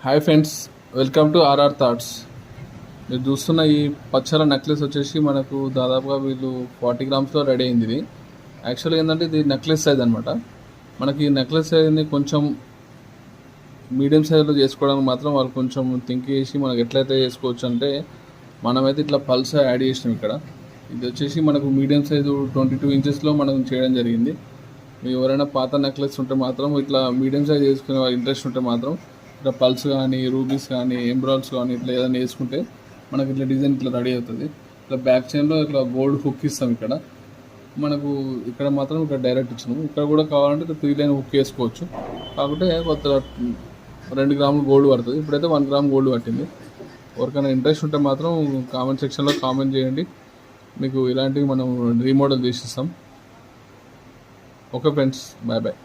Hi friends, welcome to RR thoughts. మీరు చూస్తున్న ఈ పచ్చల నెక్లెస్ వచ్చేసి మనకు దాదాపుగా వీళ్ళు 40 గ్రామ్స్లో రెడీ అయింది. ఇది యాక్చువల్గా ఏంటంటే ఇది నెక్లెస్ సైజ్ అనమాట. మనకి ఈ నెక్లెస్ సైజ్ని కొంచెం మీడియం సైజులో చేసుకోవడానికి మాత్రం వాళ్ళు కొంచెం థింక్ చేసి మనకు ఎట్లయితే చేసుకోవచ్చు అంటే, మనమైతే ఇట్లా పల్స్ యాడ్ చేసినాం ఇక్కడ. ఇది వచ్చేసి మనకు మీడియం సైజు 22 ఇంచెస్లో మనం చేయడం జరిగింది. మీ ఎవరైనా పాత నెక్లెస్ ఉంటే మాత్రం ఇట్లా మీడియం సైజ్ చేసుకునే వాళ్ళ ఇంట్రెస్ట్ ఉంటే మాత్రం ఇట్లా పల్స్ కానీ, రూబీస్ కానీ, ఎంబ్రాయిడ్స్ కానీ ఇట్లా ఏదైనా వేసుకుంటే మనకి ఇట్లా డిజైన్ ఇట్లా రెడీ అవుతుంది. ఇట్లా బ్యాక్ చైన్లో ఇట్లా గోల్డ్ హుక్ ఇస్తాం ఇక్కడ. మనకు ఇక్కడ మాత్రం ఇక్కడ డైరెక్ట్ ఇచ్చినాము. ఇక్కడ కూడా కావాలంటే ఇట్లా 3 లైన్ హుక్ వేసుకోవచ్చు. కాకపోతే కొత్త 2 గ్రాములు గోల్డ్ పడుతుంది. ఇప్పుడైతే 1 గ్రామ్ గోల్డ్ పట్టింది. ఎవరికైనా ఇంట్రెస్ట్ ఉంటే మాత్రం కామెంట్ సెక్షన్లో కామెంట్ చేయండి. మీకు ఇలాంటివి మనం రీమోడల్ చేసిస్తాం. Okay friends, bye bye.